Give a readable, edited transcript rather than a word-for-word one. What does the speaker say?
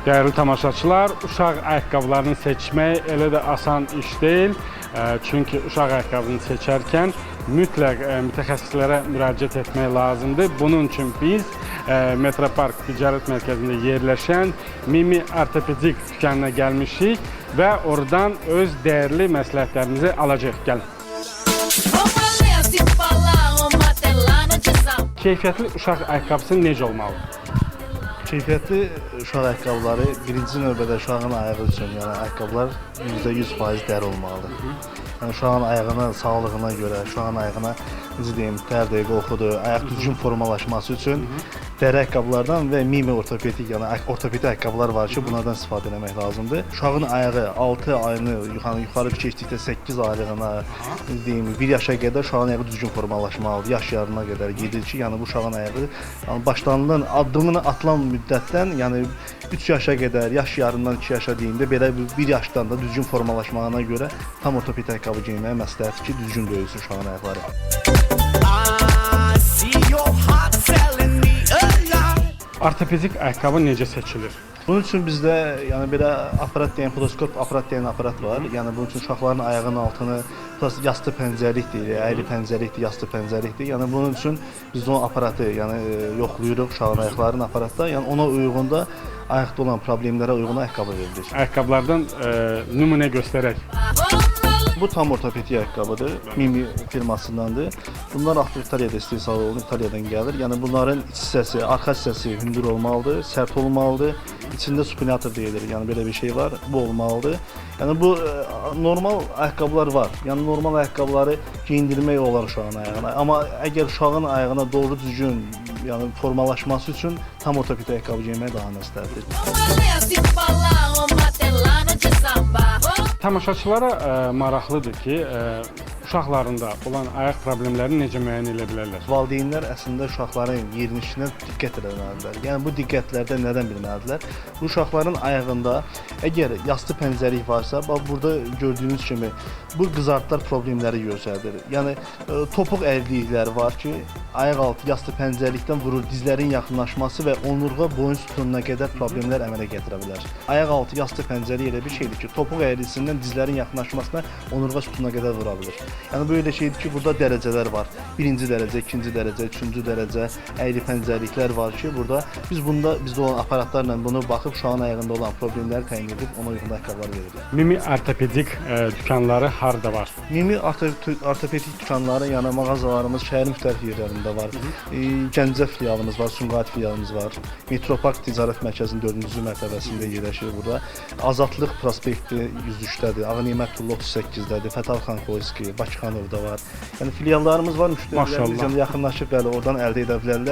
Değerli tamaşaçılar, uşaq ayaqqabılarını seçmək elə də asan iş deyil. Çünki uşaq ayaqqabını seçərkən mütləq mütəxəssislərə müraciət etmək lazımdır. Bunun üçün biz Metropark Ticarət Mərkəzində yerləşən Mimi Ortopedik dükanına gəlmişik və oradan öz dəyərli məsləhətlərimizi alacağıq. Gəlin. Keyfiyyətli uşaq ayaqqabısı necə olmalıdır? Keyfiyyətli uşaq ayaqqabıları birinci növbədə uşağın ayağı üçün, yəni ayaqqabılar %100% dəri olmalıdır. Yəni uşağın ayağına, sağlığına görə, uşağın ayağına necə deyim, tər dəqiqə oxudur, ayaq düzgün formalaşması üçün dəri ayaqqabılardan və Mimi ortopedik, yəni ortopedik ayaqqabılar var ki, bunlardan istifadə etmək lazımdır. Uşağın ayağı 6 ayını yuxarı keçdikdə 8 aylığına, deyim, 1 yaşa qədər uşağın ayağı düzgün formalaşmalıdır. Yaş yarına qədər gedir ki, yəni bu uşağın ayağı yəni başlanılan addımını atılan müddətdən, yəni 3 yaşa qədər, yaş yarımdan 2 yaşa deyində belə 1 yaşdan da düzgün formalaşmağına görə tam ortopedik ayaqqabı geyinməyə məsləhətdir ki, düzgün böyüsün uşağın ayaqları. Ortopedik ayaqqabı necə seçilir? Bunun üçün bizdə yəni belə aparat deyən, podoskop aparat deyən aparat var. Yəni bunun üçün uşaqların ayağının altını yastı pəncərlikdir, əyri pəncərlikdir, yastı pəncərlikdir. Yəni bunun üçün biz o aparatı yəni yoxlayırıq uşağın ayaqlarının aparatda. Yəni ona uyğun da ayaqda olan problemlərə uyğun ayaqqabı verilir. Ayaqqabılardan nümunə göstərək. Bu tam ortopedik ayaqqabıdır. Mimi firmasındandır. Bunlar artıq İtaliyada istehsal olunur, İtaliyadan gəlir. Yəni bunların iç hissəsi, arxa hissəsi hündür olmalıdır, sərt olmalıdır. İçində supinator deyilir. Yəni belə bir şey var. Bu olmalıdır. Yəni bu normal ayaqqabılar var. Yəni normal ayaqqabıları geyindirmək olar uşağın ayağına. Amma əgər uşağın ayağına doğru düzgün, yəni formalaşması üçün tam ortopedik ayaqqabı geyinmək daha məsləhətdir. Tamaşaçılara maraqlıdır ki, uşaqlarında olan ayaq problemlərini necə müəyyən edə bilərlər? Valideynlər əslində uşaqların yerinişinə diqqət etməlidirlər. Yəni bu diqqətlərdə nədən bilməlidirlər? Bu uşaqların ayağında əgər yastı pəncərlik varsa, bax burada gördüyünüz kimi bu qızartılar problemləri göstərir. Yəni topuq əyrilikləri var ki, ayaq altı yastı pəncərlikdən vurur, dizlərin yaxınlaşması və onurğa boyun sütununa qədər problemlər əmələ gətirə bilər. Ayaq altı yastı pəncərlik elə bir şeydir ki, topuq əyrisindən dizlərin yaxınlaşmasına onurğa sütununa qədər vura bilər. Yəni böyle şeydir ki, burada dərəcələr var. Birinci dərəcə, ikinci dərəcə, üçüncü dərəcə əyri pəncərliklər var ki, burada bizdə olan aparatlarla bunu baxıb uşağın ayağında olan problemləri təyin edib ona uyğun ayaqqabılar veririk. Mimi ortopedik dükanları harda var? Mimi ortopedik dükanları, yəni mağazalarımız şəhərin müxtəlif yerlərində var. Gəncə filialımız var, Sumqayıt filialımız var. Metropark Ticarət Mərkəzinin 4-cü mərtəbəsində yerləşir burada. Azadlıq prospekti 103-dədir, Ağa Nemətullah 38-dədir, Fətəli Xoyski, Bakıxanovda var. Yəni filiallarımız var, müştərilərimiz yəni yaxınlaşıb bəli oradan əldə edə bilərlər.